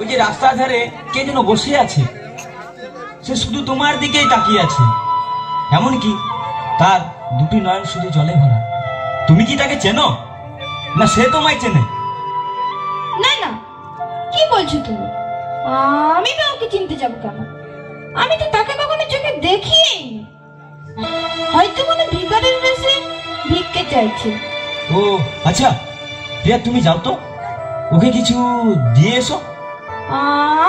ওই যে রাস্তার ধারে কে যেন বসে আছে, সে শুধু তোমার দিকেই তাকিয়ে আছে, এমনকি তার দুটি নয়ন শুধু জলে ভরা। তুমি কি তাকে চেনো, না সে তোমায় চেনে? না না, কি বলছো তুমি? আমি তো ওকে চিনতে যাবো কেন? আমি তো তাকে কখনো চোখে দেখিনি। হয়তো কোনো ভিখারির বেশে ভিক্ষে চাইছে। ও আচ্ছা প্রিয়া, তুমি যাও তো, ওকে কিছু দিয়ে এসো।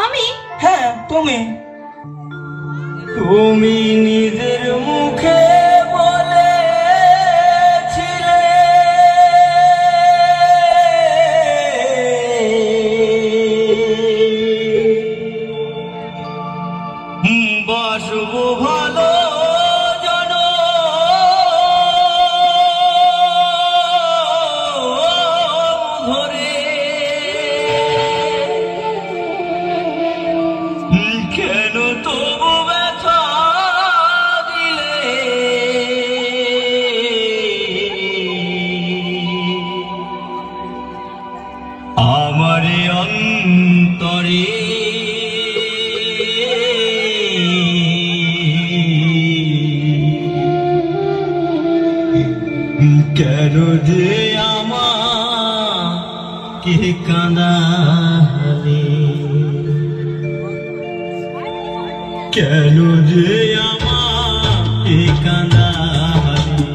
আমি? হ্যাঁ তুমি। তুমি নিজের মুখে বলেছিলে বাসবো ভালো ধরে, কেন তবু ব্যথা দিলে? আমার অন্তরে কেন যে আমাকে কাঁদালে, কেন যে আমাকে কাঁদালে?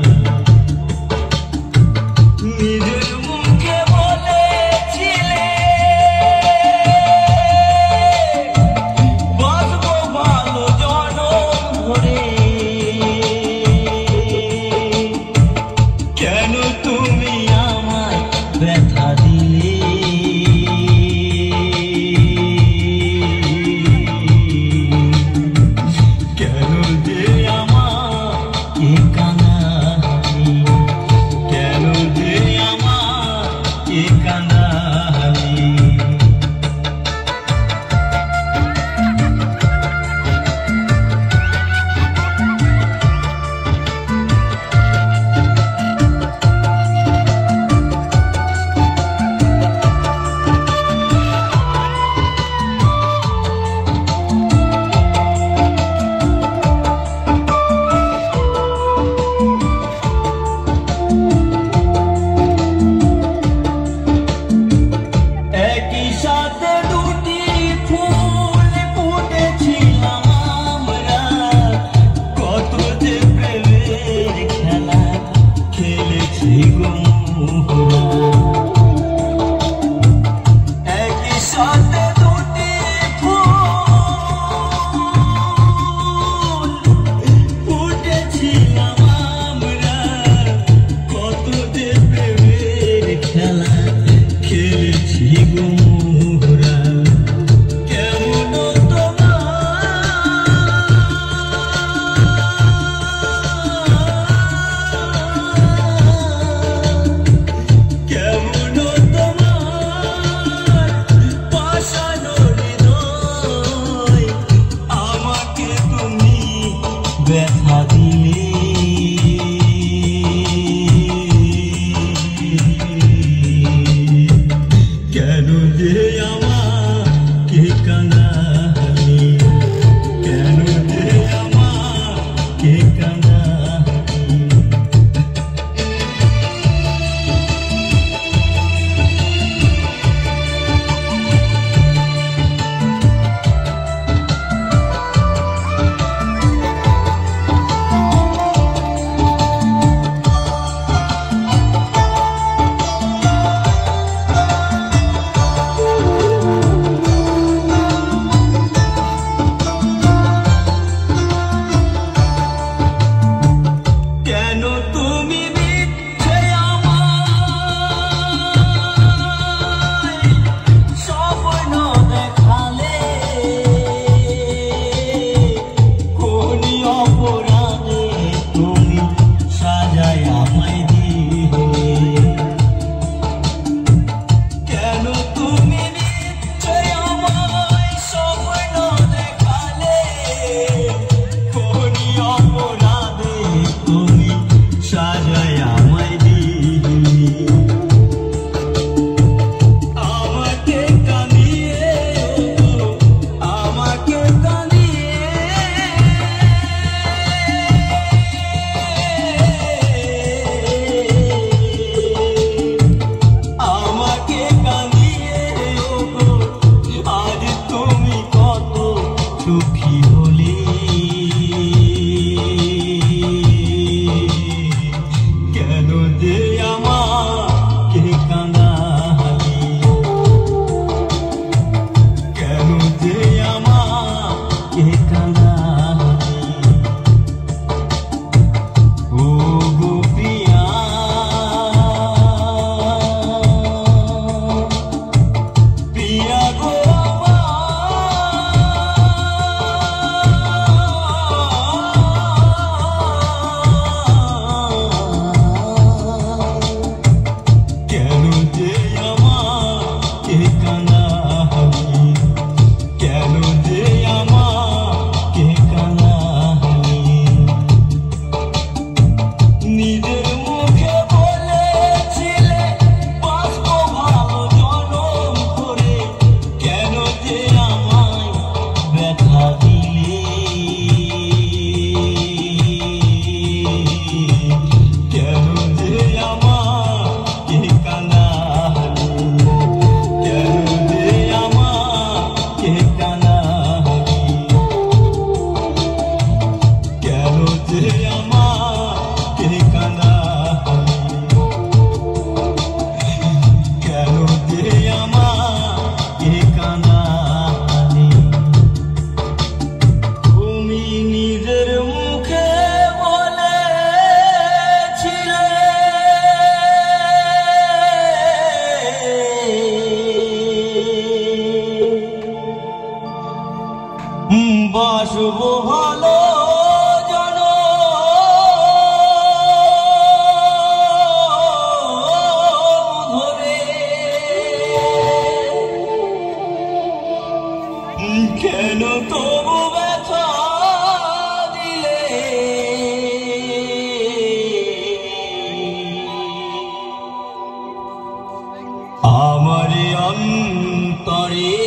নিজের মুখে বলেছিলে বাসবো ভালো জনম ধরে, কেন তুমি আমায় ব্যথা দিলে? কেন যে আমাকে বাসব ভালো জন ধরে, কেন তবু ব্যথা দিলে? আমার অন্তরে